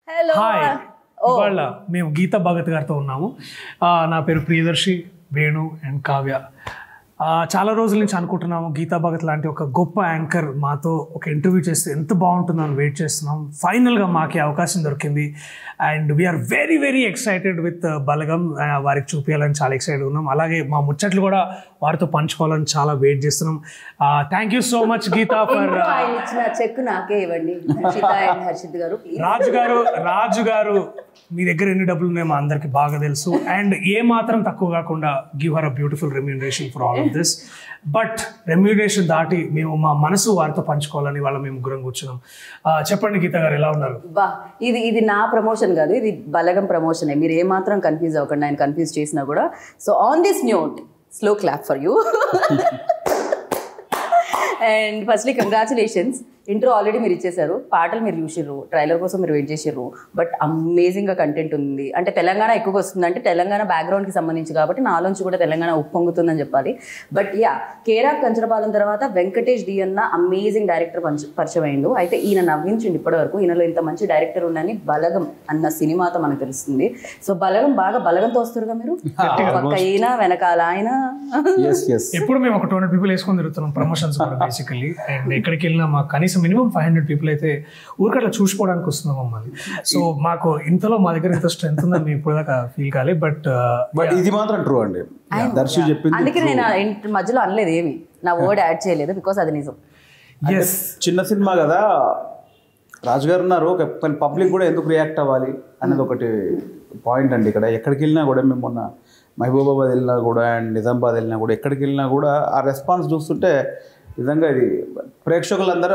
Hello hi ఇవాళ మేము గీతా భగత్ గారితో ఉన్నాము. నా పేరు ప్రియదర్శి, వేణు అండ్ కావ్య. చాలా రోజుల నుంచి అనుకుంటున్నాము గీతా భగత్ లాంటి ఒక గొప్ప యాంకర్ మాతో ఒక ఇంటర్వ్యూ చేస్తే ఎంత బాగుంటుందని వెయిట్ చేస్తున్నాం. ఫైనల్గా మాకు అవకాశం దొరికింది and we are very very excited with Balagam. వారికి చూపించాలని చాలా ఎక్సైటెడ్ ఉన్నాం. అలాగే మా ముచ్చట్లు కూడా వారితో పంచుకోవాలని చాలా వెయిట్ చేస్తున్నాం. Thank you so much Geeta for. ఇచ్చిన చెక్ నాకే ఇవ్వండి హర్షిత్ గారు. రాజు గారు మీ దగ్గర ఎన్ని డబ్బులు ఉన్నాయో మా అందరికి బాగా తెలుసు. అండ్ ఏ మాత్రం తక్కువ కాకుండా give her a beautiful remuneration for all of this. But remuneration దాటి మేము మా మనసు వారితో పంచుకోవాలని వాళ్ళ మేము ముగ్గురం కూర్చున్నాం. చెప్పండి గీత గారు, ఎలా ఉన్నారు? బా ఇది నా ప్రమోషన్ కాదు, ఇది బలగం ప్రమోషన్. మీరు ఏమాత్రం కన్ఫ్యూజ్ అవ్వకండి, ఆయన కన్ఫ్యూజ్ చేసినా కూడా. So on this note, slow clap for you. And firstly congratulations. Intro already మీరు ఇచ్చేసారు, పాటలు మీరు చూసిర్రు, ట్రైలర్ కోసం మీరు వెయిట్ చేసిర్రు. బట్ అమేజింగ్గా కంటెంట్ ఉంది. అంటే తెలంగాణ ఎక్కువగా వస్తుంది, అంటే తెలంగాణ బ్యాక్గ్రౌండ్కి సంబంధించి కాబట్టి నాలోంచి కూడా తెలంగాణ ఉప్పొంగుతుందని చెప్పాలి. బట్ యా, కేరా కంచరపాలెం తర్వాత వెంకటేష్ డి అన్న అమేజింగ్ డైరెక్టర్ పరిచయం అయిండు. అయితే ఈయన నవ్వించిండు ఇప్పటివరకు. ఈయనలో ఇంత మంచి డైరెక్టర్ ఉన్నని బలగం అన్న సినిమాతో మనకు తెలుస్తుంది. సో బలగం బాగా బలగంతో వస్తురుగా మీరు, పక్క ఈయన వెనకాల ఆయన. ఎప్పుడు మేము ఒక 200 పీపుల్ వేసుకొని తిరుగుతున్నాం ప్రమోషన్స్ బేసికలీ. అండ్ ఎక్కడికి వెళ్ళినా మాకు కనీసం మినిమం 500 పీపుల్ అయితే ఊరికట్లా చూసుకోవడానికి వస్తున్నాం మమ్మల్ని. సో మాకు ఇంతలో మా దగ్గర ఇంత స్ట్రెంత్ ఉందని మేము ఇప్పుడు దాకా ఫీల్ కాలే. బట్ ఇది మాత్రం ట్రూ అండి, దర్శి చెప్పింది. అందుకే నేను మధ్యలో అనలేదు, ఏమి నా వర్డ్ యాడ్ చేయలేదు, బికాస్ అది నిజం. చిన్న సినిమా కదా, రాజుగారు ఉన్నారు, పబ్లిక్ కూడా ఎందుకు రియాక్ట్ అవ్వాలి అనేది ఒకటి పాయింట్ అండి. ఇక్కడ ఎక్కడికి వెళ్ళినా కూడా, మేము మొన్న మహబూబాబాద్ వెళ్ళినా కూడా అండ్ నిజామాబాద్ వెళ్ళినా కూడా, ఎక్కడికి వెళ్ళినా కూడా ఆ రెస్పాన్స్ చూస్తుంటే నిజంగా ఇది ప్రేక్షకులందరూ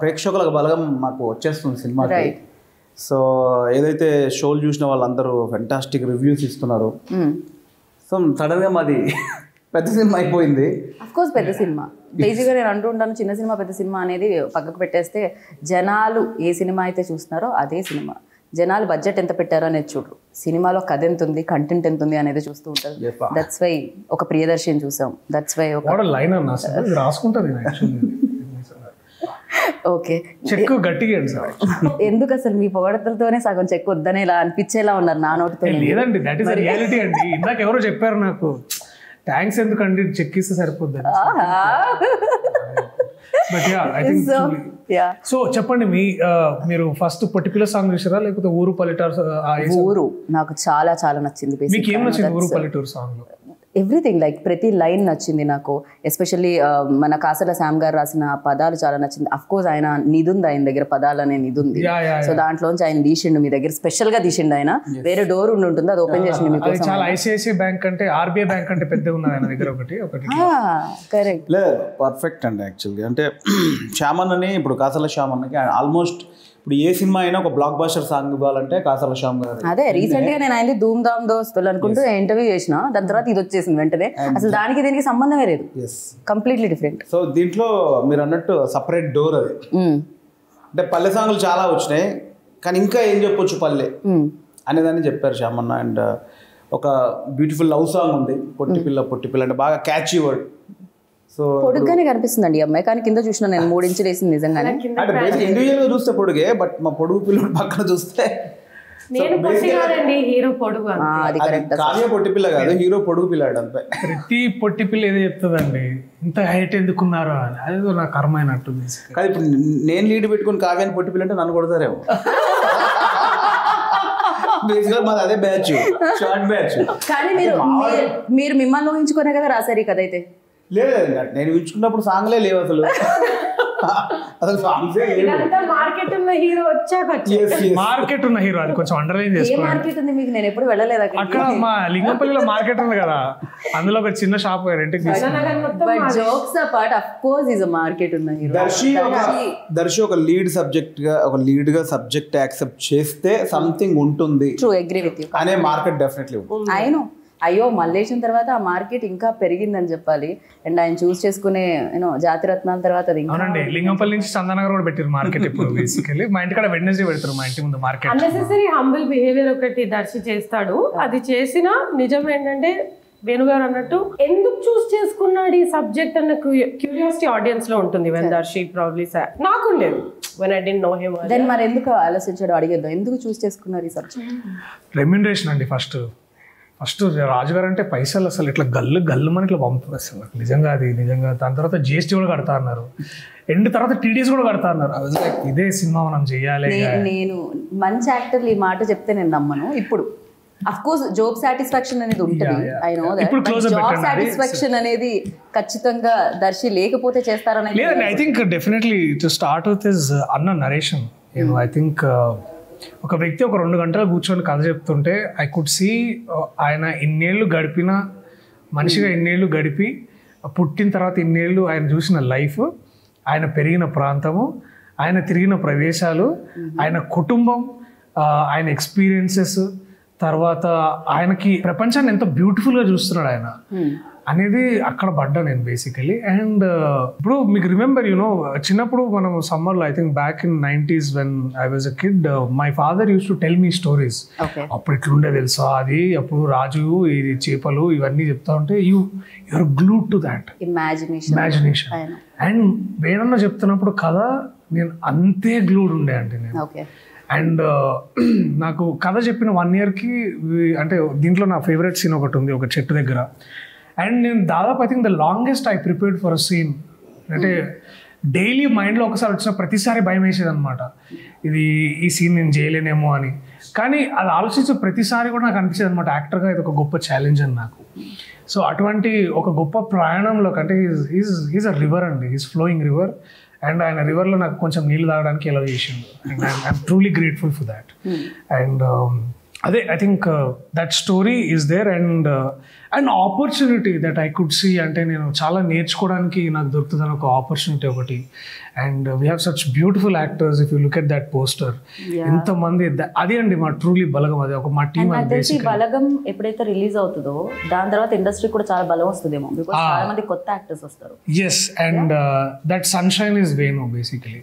ప్రేక్షకులకు బలగం మాకు వచ్చేస్తుంది సినిమాకి. సో ఏదైతే షోలు చూసిన వాళ్ళందరూ ఫెంటాస్టిక్ రివ్యూస్ ఇస్తున్నారు. సో సడన్గా మాది పెద్ద సినిమా అయిపోయింది. అఫ్కోర్స్ పెద్ద సినిమా, బేసిక్గా నేను అంటూ ఉంటాను, చిన్న సినిమా పెద్ద సినిమా అనేది పక్కకు పెట్టేస్తే జనాలు ఏ సినిమా అయితే చూస్తున్నారో అదే సినిమా. జనాలు బడ్జెట్ ఎంత పెట్టారో అనేది చూడరు, సినిమాలో కథ ఎంత ఉంది, కంటెంట్ ఎంత ఉంది అనేది చూస్తూ ఉంటారు. దట్స్ వై ఒక ప్రియదర్శిని చూసాం. దట్స్ వై ఒక లైన్ రాసుకుంటుంది. ఓకే, చెక్ గట్టిగా సార్. ఎందుకు అసలు మీ పొగడతలతోనే సగం చెక్ వద్దనే ఇలా అనిపించేలా ఉన్నారు నా నోటితో. లేదండి, దట్ ఈస్ రియాలిటీ అండి. ఇందాక ఎవరో చెప్పారు నాకు, థ్యాంక్స్ ఎందుకండి, చెక్ ఇస్తే సరిపోద్ది. But yeah, I think so చెప్పండి, మీరు ఫస్ట్ పర్టికులర్ సాంగ్ చూసారా లేకపోతే ఊరు పల్లెటూరు? ఊరు నాకు చాలా చాలా నచ్చింది. మీకు ఏం నచ్చింది ఊరు పల్లెటూరు సాంగ్ లో? ఎవ్రీథింగ్, లైక్ ప్రతి లైన్ నచ్చింది నాకు. ఎస్పెషల్లీ మన కాసల శ్యామ్ గారు రాసిన పదాలు చాలా నచ్చింది. అఫ్ కోర్స్ ఆయన నిధి ఉంది, ఆయన దగ్గర పదాలు అనే నిధి ఉంది. సో దాంట్లోంచి ఆయన తీసిండు, మీ దగ్గర స్పెషల్ గా తీసిండు. ఆయన వేరే డోర్ ఉండి ఉంటుంది, అది ఓపెన్ చేసిండు మీకు. చాలా ఐసిఐసిఐ బ్యాంక్ అంటే ఆర్బీఐ బ్యాంక్ అంటే పెద్ద ఉన్నది ఆయన దగ్గర ఒకటి. కరెక్ట్, లేదు పర్ఫెక్ట్ అండి. యాక్చువల్గా అంటే శ్యామన్నని, ఇప్పుడు కాసల శ్యామన్నకి ఆల్మోస్ట్ ఇప్పుడు ఏ సినిమా అయినా ఒక బ్లాక్ బాస్టర్ సాంగ్ ఇవ్వాలంటే కాసల శ్యామ్ గారు. అదే రీసెంట్ గా నేను ఆయన ధూమ్ ధామ్ దోస్తులు అనుకుంటూ ఇంటర్వ్యూ చేసిన, దాని తర్వాత ఇది వచ్చేసింది వెంటనే. అసలు దానికి దీనికి సంబంధమే లేదు, కంప్లీట్లీ డిఫరెంట్. సో దీంట్లో మీరు అన్నట్టు సపరేట్ డోర్ అది. అంటే పల్లె సాంగ్లు చాలా వచ్చినాయి, కానీ ఇంకా ఏం చెప్పొచ్చు పల్లె అనేదాన్ని చెప్పారు శ్యామన్న. అండ్ ఒక బ్యూటిఫుల్ లవ్ సాంగ్ ఉంది, పొట్టిపిల్ల పొట్టిపిల్ల, అంటే బాగా క్యాచీ వర్డ్. సో పొడుగ్గానే కనిపిస్తుందండి ఈ అమ్మాయి, కానీ కింద చూసిన నేను 3 ఇంచులు వేసింది నిజంగానే. అంటే ఇండివిజువల్ గా చూస్తే పొడుగే, బట్ మా పొడుగు పిల్లడు పక్కన చూస్తే హీరో పొడుగు. అది కరెక్ట్, కావ్య పొట్టి పిల్ల కాదు, హీరో పొడుగు పిల్లాడు అంతే. ప్రతి పొట్టి పిల్ల ఏదో చెప్తుందండి, ఇంత హైట్ ఎందుకున్నారు అని. అదేదో నా కర్మ అయినట్టుంది. కానీ ఇప్పుడు నేను లీడ్ పెట్టుకుని కావ్యాన్ని పొట్టి పిల్ల అంటే నన్ను కొడతారేమో. మాది అదే బ్యాచ్, షార్ట్ బ్యాచ్. కానీ మీరు మిమ్మల్ని ఊహించుకునే కదా రాశారు ఈ కథ అయితే. లేదు, నేను ఊహించుకున్నప్పుడు సాంగ్లే లేవు అసలు. మార్కెట్ ఉన్న హీరో వచ్చాక మార్కెట్ ఉన్న హీరో అది కొంచెం అండర్లైన్ చేసుకోండి. మార్కెట్ ఉంది మీకు, నేను ఎప్పుడు వెళ్ళలేదు అక్కడ. మా లింగంపల్లిలో మార్కెట్ ఉంది కదా, అందులో ఒక చిన్న షాప్ రెంట్కి but jokes apart of course is a market ఉన్న హీరో. దర్శి ఒక లీడ్ గా సబ్జెక్ట్ యాక్సెప్ట్ చేస్తే సంథింగ్ ఉంటుంది. True, agree with you. అనే మార్కెట్ డెఫినెట్లీ ఐ నో. అయ్యో మల్లేశం తర్వాత ఆ మార్కెట్ ఇంకా పెరిగిందని చెప్పాలి. అండ్ ఆయన చూస్ చేసుకునే జాతి రత్నాల తర్వాత అది ఇంకా. అవునండి, లింగంపల్లి నుంచి చందనగర్ కూడా పెట్టారు మార్కెట్ ఇప్పుడు. బేసికల్లీ మా ఇంటికాడ వెడ్నెస్డే పెడతారు, మా ఇంటి ముందు మార్కెట్. అన్నెసెసరీ హంబుల్ బిహేవియర్ ఒకటి దర్శి చేస్తాడు. అది చేసిన నిజం ఏంటంటే వేణుగారు అన్నట్టు ఎందుకు చూస్ చేసుకున్నాడు ఈ సబ్జెక్ట్ అన్న క్యూరియాసిటీ ఆడియన్స్ లో ఉంటుంది వెన్ దర్శి ప్రాబ్లీ నాకుండేది when I didn't know him. Then మరి ఎందుకు ఆలోచించాడు అడిగేద్దాం, ఎందుకు చూస్ చేసుకున్నారు ఈ సబ్జెక్ట్? రెమ్యునరేషన్ అండి. ఫస్ట్ రాజుగారు అంటే పైసలు అసలు ఇట్లా గల్లు మన ఇట్లా పంపుతారు అసలు నిజంగా. అది నిజంగా దాని తర్వాత జిఎస్టీ కూడా కడతా అన్నారు, ఎండ్ తర్వాత టీడీఎస్ కూడా కడతా అన్నారు. ఇదే సినిమా మనం చెయ్యాలి. నేను మంచి యాక్టర్లు ఈ మాట చెప్తే నేను నమ్మను. ఇప్పుడు అఫ్ కోర్స్ జాబ్ సాటిస్ఫాక్షన్ అనేది ఉంటుంది, I know that. Job satisfaction అనేది ఖచ్చితంగా దర్శి లేకపోతే చేస్తారని లేదండి. I think definitely to start with is అన్న నరేషన్. ఐ థింక్ ఒక వ్యక్తి ఒక 2 గంటలు కూర్చొని కథ చెప్తుంటే ఐ కుడ్ సీ ఆయన ఇన్నేళ్ళు గడిపిన మనిషిగా, ఇన్నేళ్ళు గడిపి పుట్టిన తర్వాత ఇన్నేళ్ళు ఆయన చూసిన లైఫ్, ఆయన పెరిగిన ప్రాంతము, ఆయన తిరిగిన ప్రదేశాలు, ఆయన కుటుంబం, ఆయన ఎక్స్పీరియన్సెస్, తర్వాత ఆయనకి ప్రపంచాన్ని ఎంత బ్యూటిఫుల్గా చూస్తున్నాడు ఆయన అనేది అక్కడ పడ్డా నేను బేసికలీ. అండ్ ఇప్పుడు మీకు రిమెంబర్ చిన్నప్పుడు మనం సమ్మర్లో I think back in 90s when I was a kid, my father use to tell me stories. అప్పుడు ఇట్లుండే తెలుసా అది, అప్పుడు రాజు ఇది చేపలు ఇవన్నీ చెప్తా ఉంటే you're glued to that imagination. And వేణన్న చెప్తున్నప్పుడు కథ నేను అంతే గ్లూడ్ ఉండే అంటే నేను. అండ్ నాకు కథ చెప్పిన 1 yearకి అంటే దీంట్లో నా ఫేవరెట్ సీన్ ఒకటి ఉంది, ఒక చెట్టు దగ్గర. అండ్ నేను దాదాపు I think the longest I prepared for a scene. అంటే డైలీ మైండ్లో ఒకసారి వచ్చిన ప్రతిసారి భయం వేసేది అనమాట, ఈ సీన్ నేను చేయలేనేమో అని. కానీ అది ఆలోచించే ప్రతిసారి కూడా నాకు అనిపించేది అనమాట, యాక్టర్గా ఇది ఒక గొప్ప ఛాలెంజ్ అని నాకు. సో అటువంటి ఒక గొప్ప ప్రయాణంలో అంటే ఈజ్ అ రివర్ అండి, ఈజ్ ఫ్లోయింగ్ రివర్. అండ్ ఆయన రివర్లో నాకు కొంచెం నీళ్ళు తాగడానికి ఎలా చేసిండు. And I'm truly grateful for that. And అదే I think that story is there. And opportunity that I could see, అంటే నేను చాలా నేర్చుకోవడానికి నాకు దొరుకుతుందని ఒక ఆపర్చునిటీ ఒకటి. And we have such beautiful actors. If you look at that poster, ఎంతమంది, అది అండి మా ట్రూలీ బలగం. అది ఒక మా టీమ్. బలగం ఎప్పుడైతే రిలీజ్ అవుతుందో దాని తర్వాత ఇండస్ట్రీ కూడా చాలా బలం వస్తుందేమో, బికాజ్ చాలా మంది కొత్త యాక్టర్స్ వస్తారు. Yes, and that Sunshine is Venu basically.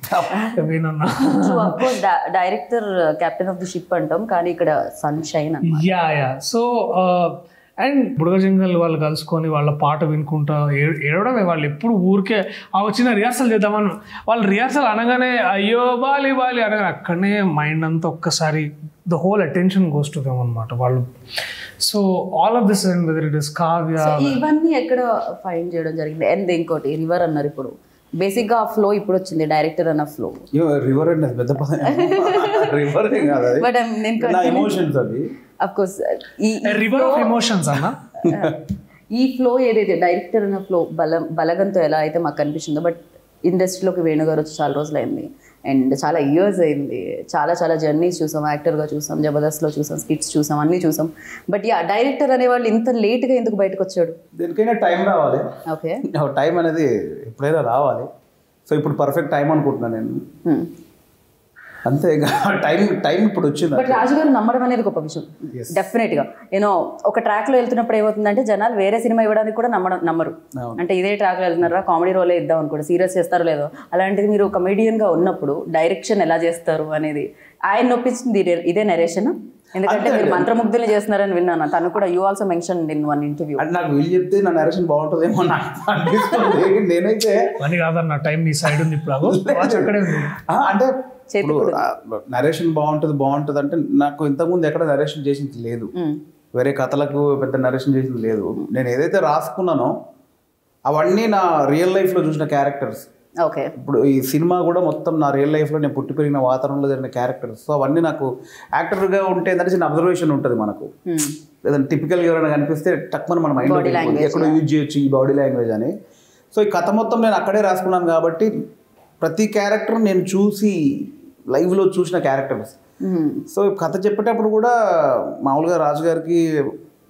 Venu director captain of the ship అంటాం, కానీ ఇక్కడ సన్షైన్. యా సో అండ్ బుడగజంగల్ వాళ్ళు కలుసుకొని వాళ్ళ పాట వినుకుంటా ఏడవడమే. వాళ్ళు ఎప్పుడు ఊరికే చిన్న రిహార్సల్ చేద్దామని, వాళ్ళు రిహార్సల్ అనగానే అయ్యో బాలి అనగానే అక్కడనే మైండ్ అంతా ఒక్కసారి the whole attention goes to them అనమాట వాళ్ళు. So all of this and whether it is Kavya, ఇవన్నీ ఎక్కడ ఫైండ్ చేయడం జరిగింది. అండ్ ఇంకోటి రివర్ అన్నారు, ఇప్పుడు బేసిక్ గా ఆ ఫ్లో ఇప్పుడు వచ్చింది, డైరెక్టర్ అన్న ఫ్లో. రివర్ అంటే పెద్ద పదం, రివర్ కాదు, బట్ నా ఎమోషన్స్ అవి. Of course river of emotions అన్న. ఈ ఫ్లో ఏదైతే డైరెక్టర్ అన్న ఫ్లో బలగంతో ఎలా అయితే మాకు కనిపిస్తుందో, బట్ ఇండస్ట్రీలోకి వేణుగారు వచ్చి చాలా రోజులు అయింది అండ్ చాలా ఇయర్స్ అయింది. చాలా జర్నీస్ చూసాం, యాక్టర్గా చూసాం, జబర్దస్త్లో చూసాం, స్కిట్స్ చూసాం, అన్నీ చూసాం. బట్ డైరెక్టర్ అనేవాళ్ళు ఇంత లేట్గా ఎందుకు బయటకు వచ్చాడు? దేనికైనా టైం రావాలి. ఓకే, టైం అనేది ఎప్పుడైనా రావాలి. సో ఇప్పుడు పర్ఫెక్ట్ టైం అనుకుంటున్నాను నేను, అంతే. టైం ఇప్పుడు వచ్చింది. బట్ రాజుగారు నమ్మడం అనేది గొప్ప విషయం. డెఫినెట్గా ఒక ట్రాక్లో వెళ్తున్నప్పుడు ఏమవుతుందంటే జనాలు వేరే సినిమా ఇవ్వడానికి కూడా నమ్మరు. అంటే ఇదే ట్రాక్లో వెళ్తున్నారా, కామెడీ రోలే ఇద్దాం అనుకోండి, సీరియస్ చేస్తారో లేదో. అలాంటిది మీరు కమెడియన్గా ఉన్నప్పుడు డైరెక్షన్ ఎలా చేస్తారు అనేది ఆయన నొప్పించింది ఇదే నరేషన్. ఎందుకంటే మీరు మంత్రముగ్ధులు చేస్తున్నారని విన్నాను. తను కూడా you also mention in one interview. అంటే నాకు వీళ్ళు చెప్తే నా నరేషన్ బాగుంటుందేమో నాకు అనిపిస్తుంది. నేనైతే కాదన్న టైం నీ సైడ్ ఉంది ఇప్పుడు. అంటే నరేషన్ బాగుంటుంది అంటే నాకు ఇంతకుముందు ఎక్కడ నరేషన్ చేసింది లేదు, వేరే కథలకు పెద్ద నరేషన్ చేసింది లేదు. నేను ఏదైతే రాసుకున్నానో అవన్నీ నా రియల్ లైఫ్లో చూసిన క్యారెక్టర్స్. ఓకే, ఇప్పుడు ఈ సినిమా కూడా మొత్తం నా రియల్ లైఫ్లో నేను పుట్టి పెరిగిన వాతావరణంలో జరిగిన క్యారెక్టర్స్. సో అవన్నీ నాకు యాక్టర్గా ఉంటే ఏంటంటే చిన్న అబ్జర్వేషన్ ఉంటుంది మనకు. ఏదైనా టిపికల్గా ఎవరైనా కనిపిస్తే టక్మని మన మైండ్లో ఎక్కడో యూజ్ చేయొచ్చు ఈ బాడీ లాంగ్వేజ్ అని. సో ఈ కథ మొత్తం నేను అక్కడే రాసుకున్నాను కాబట్టి ప్రతి క్యారెక్టర్ నేను చూసి లైవ్లో చూసిన క్యారెక్టర్స్. సో కథ చెప్పేటప్పుడు కూడా మామూలుగా రాజుగారికి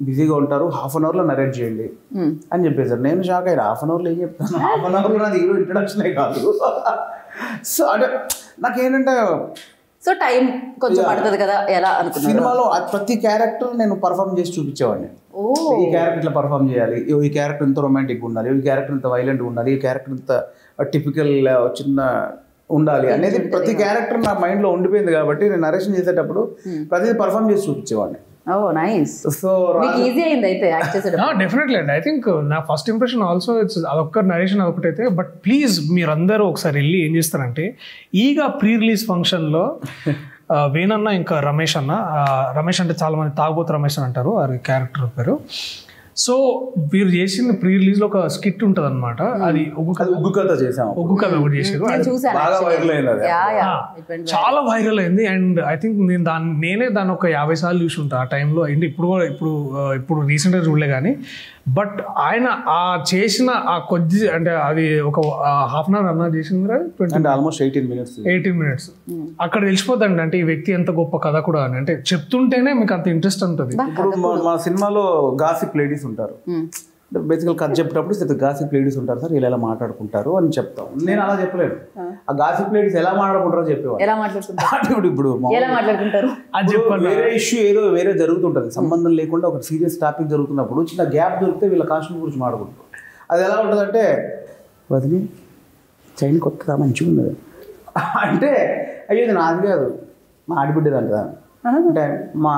బిజీగా ఉంటారు, 1/2 అవర్లో నరేట్ చేయండి అని చెప్పేసారు. నేను షాక్ అయ్యాను, 1/2 అవర్లో ఏం చెప్తాను, 1/2 అవర్లో నాది హీరో ఇంట్రడక్షనే కాదు. సో అంటే నాకేంటంటే సో టైం కొంచెం పడుతుంది కదా ఎలా అనుకున్నాను. సినిమాలో ప్రతి క్యారెక్టర్ నేను పర్ఫామ్ చేసి చూపించేవాడిని. ఈ క్యారెక్టర్ ఇట్లా పర్ఫామ్ చేయాలి, ఈ క్యారెక్టర్ ఇంత రొమాంటిక్గా ఉండాలి, ఈ క్యారెక్టర్ ఇంత వైలెంట్గా ఉండాలి, ఈ క్యారెక్టర్ ఇంత టిపికల్ చిన్న ఉండాలి అనేది ప్రతి క్యారెక్టర్ నా మైండ్లో ఉండిపోయింది. కాబట్టి నేను నరేషన్ చేసేటప్పుడు ప్రతిదీ పర్ఫామ్ చేసి చూపించేవాడిని. ఓ నైస్. సో మీకు ఈజీ అయింది అయితే యాక్ట్ చేసేటప్పుడు? డెఫినెట్లీ అండి. ఐ థింక్ నా ఫస్ట్ ఇంప్రెషన్ ఆల్సో ఇట్స్ అదొక్క నరేషన్ అదొకటైతే. బట్ ప్లీజ్ మీరందరూ ఒకసారి వెళ్ళి ఏం చేస్తారంటే ఈగా ప్రీ రిలీజ్ ఫంక్షన్లో వేణన్న ఇంకా రమేష్ అన్న, రమేష్ అంటే చాలా మంది తాగుబోతు రమేష్ అని అంటారు అది క్యారెక్టర్ పేరు. సో వీరు చేసిన ప్రీ రిలీజ్ లో ఒక స్కిట్ ఉంటది అనమాట. అది ఒగ్గు కథ చేసాము, ఒగ్గు కథ ఒకటి చేసారు. చాలా వైరల్ అయింది. అండ్ ఐ థింక్ నేనే దాన్ని ఒక 50 సార్లు చూసి ఉంటా ఆ టైంలో. అండ్ ఇప్పుడు రీసెంట్ గా చూడలే కానీ. బట్ ఆయన ఆ చేసిన ఆ కొద్ది అంటే అది ఒక హాఫ్ అన్ అవర్ అన్నా చేసింది, ఆల్మోస్ట్ 18 minutes అక్కడ తెలిసిపోద్దండి అంటే ఈ వ్యక్తి ఎంత గొప్ప కథ కూడా అని. అంటే చెప్తుంటేనే మీకు అంత ఇంట్రెస్ట్ ఉంటుంది. ఇప్పుడు మా సినిమాలో గాసిప్ లేడీస్ ఉంటారు, బేసికల్ కథ చెప్పేటప్పుడు గాసిప్ లేడీస్ ఉంటారు సార్, ఇలా మాట్లాడుకుంటారు అని చెప్తాం. నేను అలా చెప్పలేను. ఆ గాసిప్ లేడీస్ ఎలా మాట్లాడుకుంటారో చెప్పేవాళ్ళు. ఇప్పుడు వేరే ఇష్యూ ఏదో వేరే జరుగుతుంటది, సంబంధం లేకుండా ఒక సీరియస్ టాపిక్ జరుగుతున్నప్పుడు చిన్న గ్యాప్ దొరికితే వీళ్ళ కాస్ట్యూమ్ గురించి మాట్లాడుకుంటారు. అది ఎలా ఉంటుందంటే, వదిలి చైన్ కొత్తదా మంచిగా ఉన్నది అంటే, అయ్యో ఇది నాది కాదు మా ఆడిబిడ్డది అంటదా అంటే, మా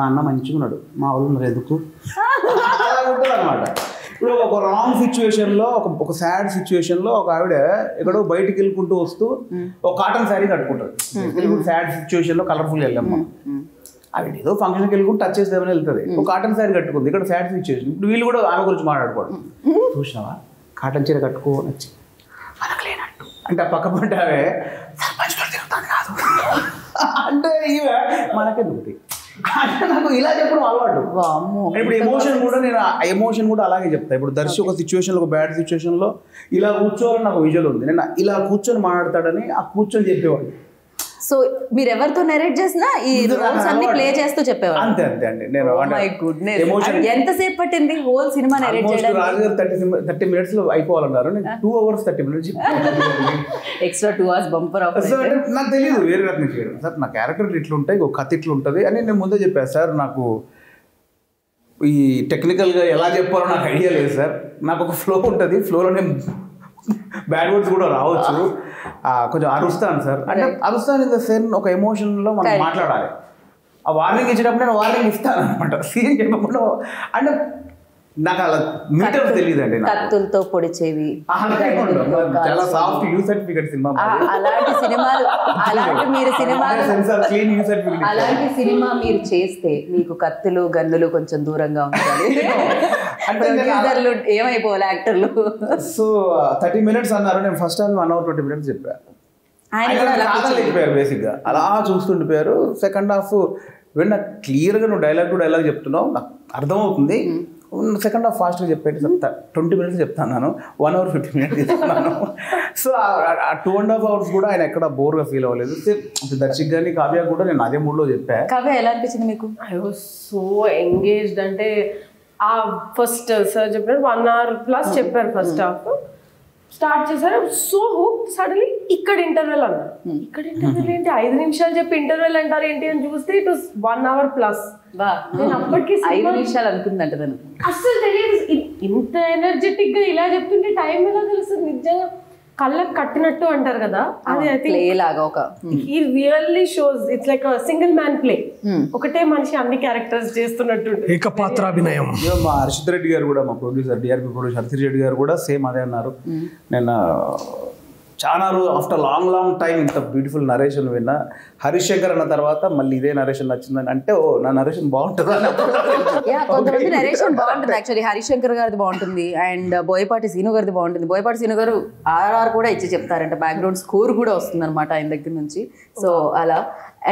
అన్న మంచిగా ఉన్నాడు మా వాళ్ళు ఉన్నారు ఎందుకు ఉంటుంది అనమాట. ఇప్పుడు ఒక రాంగ్ సిచ్యువేషన్లో ఒక సాడ్ సిచ్యువేషన్లో ఒక ఆవిడ ఎక్కడో బయటికి వెళ్ళుకుంటూ వస్తూ ఒక కాటన్ శారీ కట్టుకుంటుంది. సాడ్ సిచ్యువేషన్లో కలర్ఫుల్ వెళ్ళాము, ఆవిడ ఏదో ఫంక్షన్కి వెళ్ళుకుంటూ టచ్ చేసేదేమని వెళ్తుంది, ఒక కాటన్ శారీ కట్టుకుంది, ఇక్కడ సాడ్ సిచ్యువేషన్. ఇప్పుడు వీళ్ళు కూడా ఆమె గురించి మాట్లాడుకోవడం, చూసినావా కాటన్ చీర కట్టుకో నచ్చి అనకలేనట్టు అంటే ఆ పక్క పంట ఆమె సర్పంచ్లో తిరుగుతాను కాదు అంటే ఇవే మనకెందుకు అంటే నాకు ఇలా చెప్పడం అలవాటు. ఇప్పుడు ఎమోషన్ కూడా అలాగే చెప్తా. ఇప్పుడు దర్శి ఒక సిచ్యువేషన్లో ఒక బ్యాడ్ సిచ్యువేషన్లో ఇలా కూర్చోవాలని నాకు విజువల్ ఉంది, నేను ఇలా కూర్చొని మాట్లాడతాడని ఆ కూర్చొని చెప్పేవాడు. సో మీరు ఎవరితో నెరేట్ చేసినా ఈ రోల్స్ అన్ని ప్లే చేస్తూ చెప్పేవారు? అంతే అంతే అండి. నేను ఎంతసేపు పట్టింది హోల్ సినిమా నెరేట్ చేయడానికి? రాజుగారు 30 minutes లో అయిపోవాలన్నారు, నేను 2 hours 30 minutes extra 2 hours bumper offer. నాకు తెలియదు వేరే రకం చేయడం సార్, నా క్యారెక్టర్ ఇట్లా ఉంటాయి, ఒక కథ ఇట్లా ఉంటుంది అని నేను ముందే చెప్పాను సార్. నాకు ఈ టెక్నికల్గా ఎలా చెప్పాలో నాకు ఐడియా లేదు సార్. నాకు ఒక ఫ్లో ఉంటుంది, ఫ్లోలో నేను బ్యాడ్ వర్డ్స్ కూడా రావచ్చు, కొంచెం అరుస్తాను సార్. అంటే అరుస్తాను ఇన్ ద సెన్ ఒక ఎమోషన్లో మనం మాట్లాడాలి. ఆ వార్నింగ్ ఇచ్చేటప్పుడు నేను వార్నింగ్ ఇస్తాను అనమాట, సీన్ చెప్పకుండా. అంటే నాకు అలా మీటర్ తెలియదు అండి. కత్తులతో పొడిచేవి చాలా సాఫ్ట్ యూ సర్టిఫికెట్ సినిమా, అలాంటి సినిమాలు, అలాంటి మీరు సినిమాలు, అలాంటి సినిమా మీరు చేస్తే మీకు కత్తులు గన్నులు కొంచెం దూరంగా ఉండాలి, ఏమైపోవాలి యాక్టర్లు. సో 30 minutes అన్నారు, నేను ఫస్ట్ హాఫ్ 1 hour 20 minutes చెప్పాను. ఆయన బేసిక్గా అలా చూస్తుండిపోయారు. సెకండ్ హాఫ్ వెంట క్లియర్గా నువ్వు డైలాగ్ చెప్తున్నావు, నాకు అర్థమవుతుంది. సెకండ్ హాఫ్ ఫాస్ట్గా చెప్పేది 20 minutes చెప్తాను, 1 hour 50 minutes చెప్తున్నాను. సో ఆ 2.5 hours కూడా ఆయన ఎక్కడ బోర్గా ఫీల్ అవ్వలేదు. దర్శక్ గాని కావ్య కూడా నేను అదే మూడ్లో చెప్పాను. కావ్య ఎలా అనిపించింది మీకు? I was so engaged. అంటే ఆ ఫస్ట్ సార్ చెప్పారు 1 hour plus చెప్పారు ఫస్ట్ హాఫ్, స్టార్ట్ చేశారు. So hook. సడన్లీ ఇక్కడ ఇంటర్వెల్ అన్నారు. ఇక్కడ ఇంటర్వెల్ ఏంటి, 5 నిమిషాలు చెప్పి ఇంటర్వెల్ అంటారు ఏంటి అని చూస్తే ఇట్ వాస్ 1 hour plus. నేను అప్పటికి 5 నిమిషాలు అనుకుందంట దాన్ని, అస్సలు తెలియదు. ఇంత ఎనర్జెటిక్ గా ఇలా చెప్తుంటే టైం ఎలా తెలుస్తుంది? నిజంగా కళ్ళకు కట్టినట్టు అంటారు కదా, అది ఐ థింక్ లాగా ఒక he really shows it's like a single man play. ఒకటే మనిషి అన్ని క్యారెక్టర్స్ చేస్తున్నట్టు ఏకపాత్రాభినయం. మా హర్షిత్ రెడ్డి గారు కూడా, మా producer DRP producer Harshit Reddy గారు కూడా సేమ్ అదే అన్నారు. నేను చాలా రోజు ఆఫ్టర్ లాంగ్ టైం ఇంత బ్యూటిఫుల్ నరేషన్ విన్నా. హరీష్ శంకర్ అన్న తర్వాత మళ్ళీ ఇదే నరేషన్ నచ్చిందని అంటే, ఓ నా నరేషన్ బాగుంటుంది. కొంతమంది నరేషన్ బాగుంటుంది యాక్చువల్లీ. హరీష్ శంకర్ గారిది బాగుంటుంది అండ్ బోయపాటి సీను గారిది బాగుంటుంది. బోయపాటి సీను గారు RR కూడా ఇచ్చి చెప్తారంట, బ్యాక్గ్రౌండ్ స్కోర్ కూడా వస్తుంది అనమాట ఆయన దగ్గర నుంచి. సో అలా.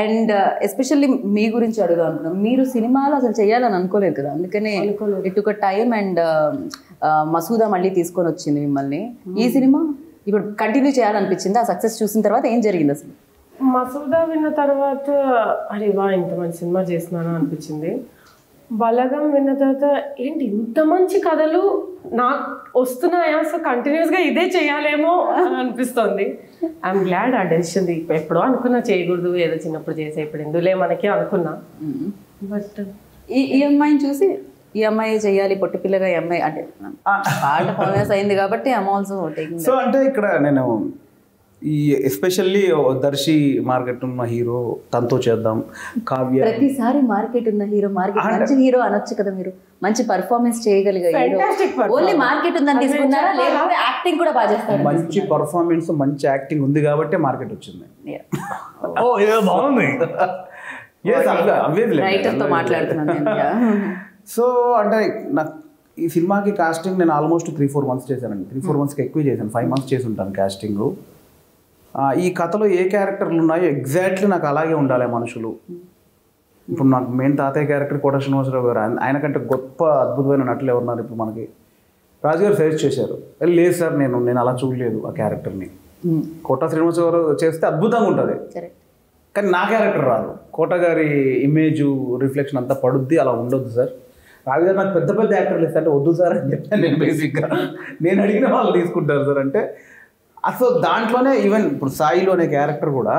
అండ్ ఎస్పెషల్లీ మీ గురించి అడుగుదాం అనుకున్నాం. మీరు సినిమాలు అసలు చేయాలని అనుకోలేదు కదా, అందుకనే it took time. And Masooda మళ్ళీ తీసుకొని వచ్చింది మిమ్మల్ని. ఈ సినిమా ఇప్పుడు కంటిన్యూ చేయాలనిపించింది. ఆ సక్సెస్ చూసిన తర్వాత ఏం జరిగింది అసలు? మసూదా విన్న తర్వాత అరే వా ఇంత మంచి సినిమా చేసినాను అనిపించింది. బలగం విన్న తర్వాత ఏంటి ఇంత మంచి కథలు నాకు వస్తున్నాయా, సో కంటిన్యూస్గా ఇదే చేయాలేమో అని అనిపిస్తుంది. ఐఎమ్ గ్లాడ్ ఆ డెసిషన్. ఎప్పుడో అనుకున్నా చేయకూడదు, ఏదో చిన్నప్పుడు చేసే, ఇప్పుడు ఎందులే మనకి అనుకున్నా. బట్ ఈ అమ్మాయిని చూసి ఈ అమ్మాయి చేయాలి, పొట్టి పిల్లగా ఈ అమ్మాయి అంటే పాట ఫేమస్ అయింది కాబట్టి ఐఎమ్ ఆల్సో టేకింగ్. సో అంటే ఇక్కడ నేను ఈ ఎస్పెషల్లీ దర్శి మార్కెట్ ఉన్న హీరో తనతో చేద్దాం, కావ్య. ప్రతిసారి మార్కెట్ ఉన్న హీరో మంచి హీరో అనొచ్చు కదా మీరు, మంచి పర్ఫార్మెన్స్ చేయగలిగే హీరో. ఓన్లీ మార్కెట్ ఉందని తీసుకున్నారా లేకపోతే యాక్టింగ్ కూడా బాగా చేస్తారు? మంచి పర్ఫార్మెన్స్, మంచి యాక్టింగ్ ఉంది కాబట్టి మార్కెట్ వచ్చింది. ఓ ఏదో బాగుంది. రైటర్తో మాట్లాడుతున్నాను. సో అంటే నాకు ఈ సినిమాకి కాస్టింగ్ నేను ఆల్మోస్ట్ 3-4 months చేశానండి. 3-4 monthsకి ఎక్కువ చేశాను, 5 months చేసి ఉంటాను కాస్టింగ్. ఈ కథలో ఏ క్యారెక్టర్లు ఉన్నాయో ఎగ్జాక్ట్లీ నాకు అలాగే ఉండాలి మనుషులు. ఇప్పుడు నాకు మెయిన్ తాతయ్య క్యారెక్టర్ కోట శ్రీనివాసరావు గారు, ఆయన కంటే గొప్ప అద్భుతమైన నటులు ఎవరున్నారు ఇప్పుడు మనకి? రాజు గారు సజెస్ట్ చేశారు. లేదు సార్ నేను అలా చూడలేదు ఆ క్యారెక్టర్ని. కోట శ్రీనివాసరావు గారు చేస్తే అద్భుతంగా ఉంటుంది, కానీ నా క్యారెక్టర్ రాదు. కోట గారి ఇమేజ్ రిఫ్లెక్షన్ అంతా పడుద్ది, అలా ఉండొద్దు సార్. రాజు గారు నాకు పెద్ద పెద్ద యాక్టర్లు ఇస్తే అంటే వద్దు సార్ అని చెప్పాను నేను. బేసిక్గా నేను అడిగిన వాళ్ళు తీసుకుంటారు సార్ అంటే. అసలు దాంట్లోనే ఈవెన్ ఇప్పుడు సాయిలో అనే క్యారెక్టర్ కూడా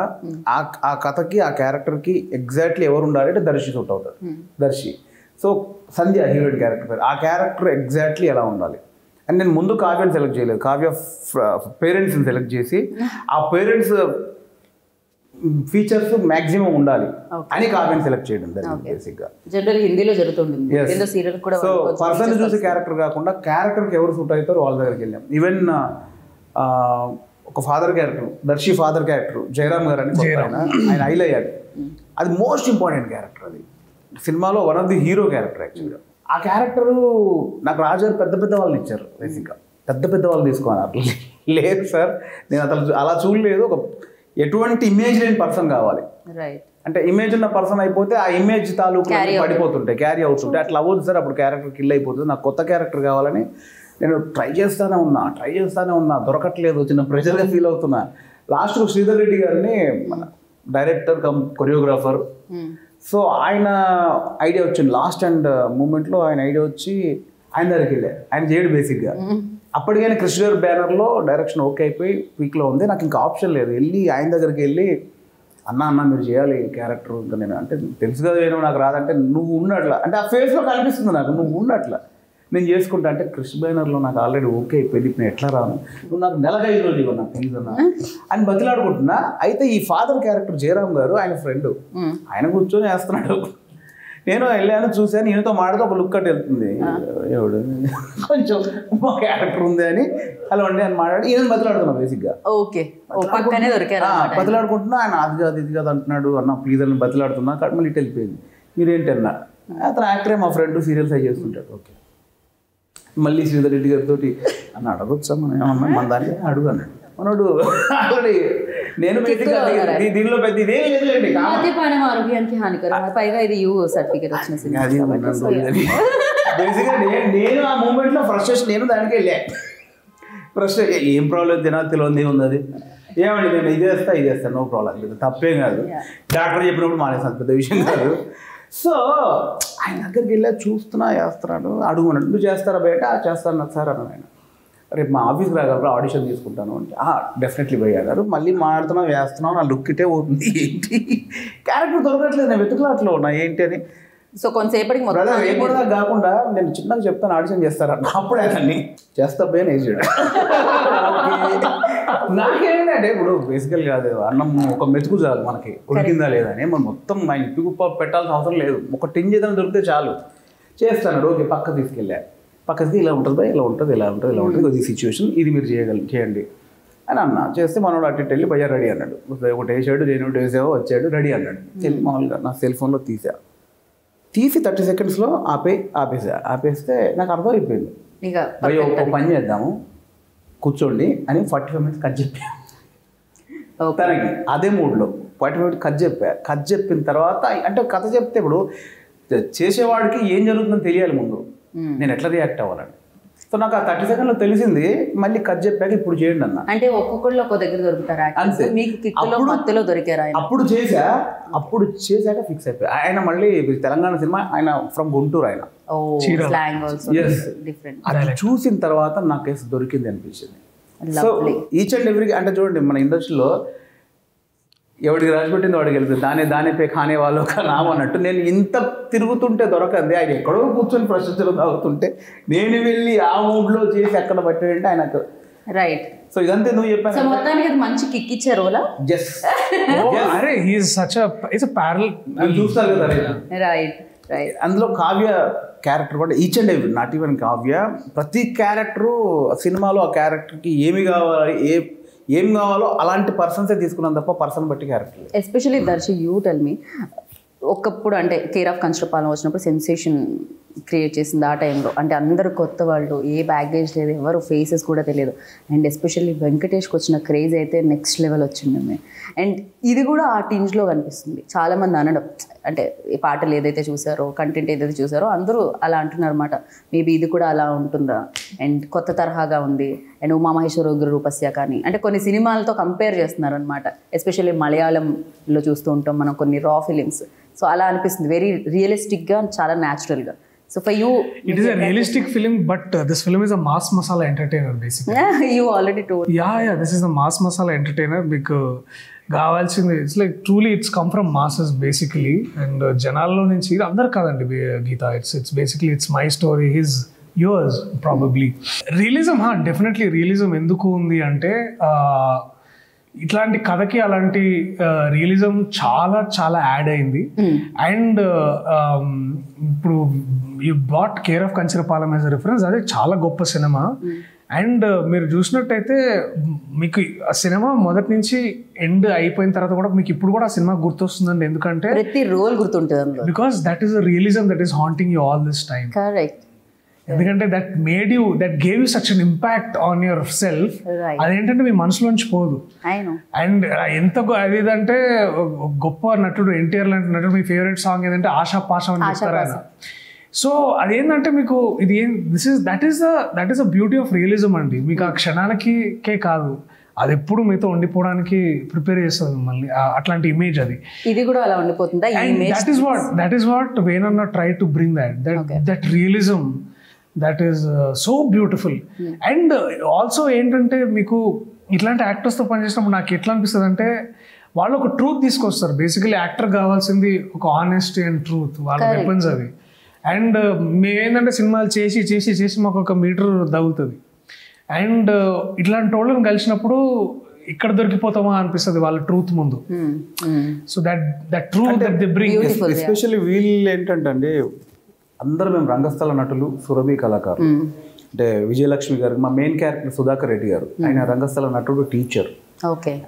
ఆ కథకి ఆ క్యారెక్టర్కి ఎగ్జాక్ట్లీ ఎవరు ఉండాలి అంటే దర్శి సూట్ అవుతారు. దర్శి. సో సంధ్య హీరోయిన్ క్యారెక్టర్ పేరు, ఆ క్యారెక్టర్ ఎగ్జాక్ట్లీ ఎలా ఉండాలి. అండ్ నేను ముందు కావ్యని సెలెక్ట్ చేయలేదు, కావ్య పేరెంట్స్ని సెలెక్ట్ చేసి ఆ పేరెంట్స్ ఫీచర్స్ మ్యాక్సిమం ఉండాలి అని కావ్యని సెలెక్ట్ చేయడం జరిగింది బేసిక్గా. జనరల్ హిందీలో జరుగుతుంది. సో పర్సన్ చూసే క్యారెక్టర్ కాకుండా క్యారెక్టర్కి ఎవరు సూట్ అవుతారో వాళ్ళ దగ్గరికి వెళ్ళాం. ఈవెన్ ఒక father character, Darshi father character Jayaram గారు అని ఆయన ఐలయ్యాడు. అది మోస్ట్ ఇంపార్టెంట్ క్యారెక్టర్. అది సినిమాలో one of the hero character యాక్చువల్గా. ఆ క్యారెక్టరు నాకు రాజుగారు పెద్ద పెద్ద వాళ్ళని ఇచ్చారు. బేసిక్గా పెద్ద వాళ్ళు తీసుకోవాలి. లేదు సార్ నేను అసలు అలా చూడలేదు. ఒక ఎటువంటి ఇమేజ్ లేని పర్సన్ కావాలి. అంటే ఇమేజ్ ఉన్న పర్సన్ అయిపోతే ఆ ఇమేజ్ తాలూకు పడిపోతుంటాయి, క్యారీ అవుతుంటాయి. అట్లా అవ్వదు సార్, అప్పుడు క్యారెక్టర్ కిల్ అయిపోతుంది. నాకు కొత్త క్యారెక్టర్ కావాలని నేను ట్రై చేస్తూనే ఉన్నా, దొరకట్లేదు. చిన్న ప్రెషర్గా ఫీల్ అవుతున్నా. లాస్ట్కు శ్రీధర్ రెడ్డి గారిని మన డైరెక్టర్ కమ్ కొరియోగ్రాఫర్, సో ఆయన ఐడియా వచ్చింది లాస్ట్ అండ్ మూమెంట్లో. ఆయన ఐడియా వచ్చి ఆయన దగ్గరికి వెళ్ళా. ఆయన చేయడు బేసిక్గా. అప్పటికైనా కృష్ణ గారి బ్యానర్లో డైరెక్షన్ ఓకే అయిపోయి పీక్లో ఉంది. నాకు ఇంకా ఆప్షన్ లేదు, వెళ్ళి ఆయన దగ్గరికి వెళ్ళి అన్న మీరు చేయాలి క్యారెక్టర్. ఇంకా నేను అంటే తెలుసు కదా ఏమో నాకు రాదంటే నువ్వు ఉన్నట్ల అంటే ఆ ఫేస్లో కనిపిస్తుంది నాకు, నువ్వు ఉన్నట్ల నేను చేసుకుంటా అంటే కృష్ణ బ్యానర్లో నాకు ఆల్రెడీ ఓకే అయిపోయింది, నేను ఎట్లా రాను, నువ్వు నాకు 5 రోజులు ఇవ్వన్నా ప్లీజ్ అన్నా అని బతిలాడుకుంటున్నా. అయితే ఈ ఫాదర్ క్యారెక్టర్ జయరామ్ గారు ఆయన ఫ్రెండ్, ఆయన కూర్చొని వేస్తున్నాడు. నేను వెళ్ళాను, చూశాను, ఈయనతో మాడితే ఒక లుక్ అట్ వెళ్తుంది, ఎవడు కొంచెం మా క్యారెక్టర్ ఉంది అని అలా ఉండి అని మాట్లాడి ఈయన బతిలాడుతున్నా బేసిక్గా. బతిలాడుకుంటున్నా. ఆయన ఇది కాదు అంటున్నాడు. అన్న ప్లీజ్ అని బతిలాడుతున్నా. కాబట్టి మళ్ళీ ఇటు వెళ్ళిపోయింది. మీరేంటి అన్న, అతను యాక్టరే మా ఫ్రెండ్, సీరియల్స్ అవి చేస్తుంటాడు. ఓకే మళ్ళీ శ్రీధర్ రెడ్డి గారితో అన్న అడగొచ్చా మనం ఏమన్నా మన దానికి అడుగు అన్నాడు. మనోడు ఆల్రెడీ నేను దీనిలో పెద్ద ఇదేం లేదులేండి, మద్యపానం ఆరోగ్యానికి హానికరం, పైగా ఇది యూ సర్టిఫికేట్ వచ్చిన బేసిక్గా నేను ఆ మూమెంట్లో ఫ్రస్ట్రేషన్, నేను దానికి వెళ్ళా. ఫ్రస్ట్రేషన్ ఏం ప్రాబ్లం తినాలి తెలియదు ఉంది. అది ఏమండి నేను ఇది చేస్తాను నో ప్రాబ్లం, తప్పేం కాదు. డాక్టర్ చెప్పినప్పుడు మానేస్తాను, పెద్ద విషయం కాదు. సో ఆయన దగ్గరికి వెళ్ళా, చూస్తున్నా, వేస్తున్నాడు. అడుగున్నాడు, నువ్వు చేస్తారా బయట? చేస్తాను నాకు సార్ అన్నాను. ఆయన రేపు మా ఆఫీస్కి రాగలరా, ఆడిషన్ తీసుకుంటాను అంటే డెఫినెట్లీ పోయి గారు. మళ్ళీ మాట్లాడుతున్నావు, వేస్తున్నావు, నా లుక్ ఇటే పోతుంది. ఏంటి క్యారెక్టర్ దొరకట్లేదు, నేను వెతుకులాట్లో ఉన్నా ఏంటి అని. సో కొంతసేపటికి రేపటిదా కాకుండా నేను చిన్నగా చెప్తాను ఆడిషన్ చేస్తారన్న, అప్పుడే అన్నీ చేస్తా పోయిన వేసాడు. నాకేంటంటే ఇప్పుడు బేసికల్ కాదు, అన్నం ఒక మెతుకు చాలు మనకి, ఉడికిందా లేదా అని. మనం మొత్తం మా ఇంటి గుప్ప పెట్టాల్సిన అవసరం లేదు, ఒక టింజ్ ఏదైనా దొరికితే చాలు. చేస్తాను. ఓకే పక్క తీసుకెళ్ళా, పక్కకి ఇలా ఉంటుంది బా, ఇలా ఉంటుంది, ఇలా ఉంటుంది, ఇలా ఉంటుంది, ఇది సిచ్యువేషన్, ఇది మీరు చేయండి అని అన్న. చేస్తే మనోడు అటు వెళ్ళి భయ్యా రెడీ అన్నాడు. ఒకటి వేసాడు, నేను వేసావో వచ్చాడు, రెడీ అన్నాడు. వెళ్ళి మామూలుగా నా సెల్ ఫోన్లో తీసి 30 secondsలో ఆపేస్తే నాకు అర్థమైపోయింది. ఒక పని చేద్దాము కూర్చోండి అని 45 minutes కట్ చెప్పాను తనకి. అదే మూడ్లో 45 minutes కట్ చెప్పిన తర్వాత అంటే కథ చెప్తే ఇప్పుడు చేసేవాడికి ఏం జరుగుతుందని తెలియాలి ముందు, నేను ఎట్లా రియాక్ట్ అవ్వాలని. సో నాకు ఆ 30 secondsలో తెలిసింది. మళ్ళీ కట్ చెప్పాక ఇప్పుడు చేయండి అన్న. అంటే ఒక్కొక్కళ్ళు ఒక్కో దగ్గర దొరుకుతారా? అంతే. మీకు కిక్కులో మధ్యలో దొరికారా? అప్పుడు చేశాక ఫిక్స్ అయిపోయి. ఆయన మళ్ళీ తెలంగాణ సినిమా, ఆయన ఫ్రమ్ గుంటూరు, ఆయన అది చూసిన తర్వాత నాకు కేసు దొరికింది అనిపించింది. సో ఈచ్ అండ్ ఎవ్రీ అంటే చూడండి మన ఇండస్ట్రీలో ఎవడికి రాసిపెట్టింది వాడికి వెళ్తుంది, దాని పే ఖానే వాళ్ళు నామ అన్నట్టు. నేను ఇంత తిరుగుతుంటే దొరకంది, ఆయన ఎక్కడో కూర్చొని ప్రశ్నించడం తాగుతుంటే నేను వెళ్ళి ఆ మూడ్లో చేసి ఎక్కడ పట్టాడంటే ఆయనకు రైట్. సో ఇదంతా నువ్వు సో చెప్పాను. మొత్తానికి అది మంచి కిక్ ఇచ్చే రోలా. అరే హీఈస్ సచ్ ఇట్స్ ప్యారల్ చూస్తారు కదా రైట్ రైట్. అందులో కావ్య క్యారెక్టర్ కూడా each and every, not even Kavya, ప్రతి క్యారెక్టరు సినిమాలో ఆ క్యారెక్టర్కి ఏమి కావాలి, ఏం కావాలో అలాంటి పర్సన్సే తీసుకున్నాను తప్ప పర్సన్ బట్టి character. Especially Darshi, you tell me, ఒకప్పుడు అంటే కేర్ ఆఫ్ కంచరపాలెం వచ్చినప్పుడు సెన్సేషన్ క్రియేట్ చేసింది ఆ టైంలో. అంటే అందరూ కొత్త వాళ్ళు, ఏ బ్యాగేజ్ లేదు, ఎవరు ఫేసెస్ కూడా తెలియదు. అండ్ ఎస్పెషల్లీ వెంకటేష్కి వచ్చిన క్రేజ్ అయితే నెక్స్ట్ లెవెల్ వచ్చింది. అండ్ ఇది కూడా ఆ టింజ్లో కనిపిస్తుంది. చాలామంది అనడం, అంటే ఈ పాటలు ఏదైతే చూసారో, కంటెంట్ ఏదైతే చూసారో అందరూ అలా అంటున్నారు అనమాట. మేబీ ఇది కూడా అలా ఉంటుందా, అండ్ కొత్త తరహాగా ఉంది. అండ్ ఉమామహేశ్వర ఉగ్ర రూపస్య కానీ, అంటే కొన్ని సినిమాలతో కంపేర్ చేస్తున్నారు అనమాట. ఎస్పెషల్లీ మలయాళంలో చూస్తూ ఉంటాం మనం కొన్ని రా ఫిలిమ్స్. సో అలా అనిపిస్తుంది, వెరీ రియలిస్టిక్గా, చాలా న్యాచురల్గా. So for you, it is a realistic film, but this film is a mass masala entertainer basically. You already told. Yeah, this is a mass masala entertainer because కావాల్సింది it's like truly it's come from masses basically. And జనాల్లో నుంచి ఇది అందరు కాదండి Geetha, it's basically it's my story, his yours probably. Realism definitely realism ఎందుకు ఉంది అంటే ఇట్లాంటి కథకి అలాంటి రియలిజం చాలా చాలా యాడ్ అయింది. అండ్ ఇప్పుడు you brought care of Kancharapalem as a reference, అదే చాలా గొప్ప సినిమా. అండ్ మీరు చూసినట్టయితే మీకు ఆ సినిమా మొదటి నుంచి ఎండ్ అయిపోయిన తర్వాత కూడా మీకు ఇప్పుడు కూడా ఆ సినిమా గుర్తొస్తుందండి. ఎందుకంటే ప్రతి రోల్ గుర్తుంటుంది, because that is a realism that is haunting you all this time. Correct. ఎందుకంటే that made you, that gave you such an impact on yourself. అదేంటంటే మీ మనసులోంచి పోదు. అండ్ ఎంత అదేంటే గొప్ప నటుడు ఎన్టీఆర్ లాంటి నటుడు, మీ ఫేవరెట్ సాంగ్ ఏదంటే ఆశా పాశం అని చెప్తారు ఆయన. సో అదేంటంటే మీకు ఇది that is a beauty of realism అండి. మీకు ఆ క్షణానికే కాదు, అది ఎప్పుడు మీతో ఉండిపోవడానికి ప్రిపేర్ చేస్తుంది మళ్ళీ అట్లాంటి ఇమేజ్. అది ఇది కూడా అలా ఉండిపోతుందా? దట్ ఈస్ వాట్ వేణన్న try to bring that realism. That is so beautiful. And also ఏంటంటే మీకు ఇట్లాంటి యాక్టర్స్తో పనిచేసినప్పుడు నాకు ఎట్లా అనిపిస్తుంది అంటే వాళ్ళు ఒక ట్రూత్ తీసుకొస్తారు. బేసికలీ యాక్టర్ కావాల్సింది ఒక ఆనెస్టీ అండ్ ట్రూత్, వాళ్ళ వెపన్స్ అది. అండ్ మేమేంటంటే సినిమాలు చేసి చేసి చేసి మాకు ఒక మీటర్ తగులుతుంది. అండ్ ఇట్లాంటి వాళ్ళని కలిసినప్పుడు ఇక్కడ దొరికిపోతామా అనిపిస్తుంది వాళ్ళ ట్రూత్ ముందు. So that truth that they bring. Especially వీళ్ళు ఏంటంటే అండి, అందరూ మేము రంగస్థల నటులు, సురభి కళాకారులు. అంటే విజయలక్ష్మి గారు, మా మెయిన్ క్యారెక్టర్ సుధాకర్ రెడ్డి గారు, ఆయన రంగస్థల నటుడు, టీచర్.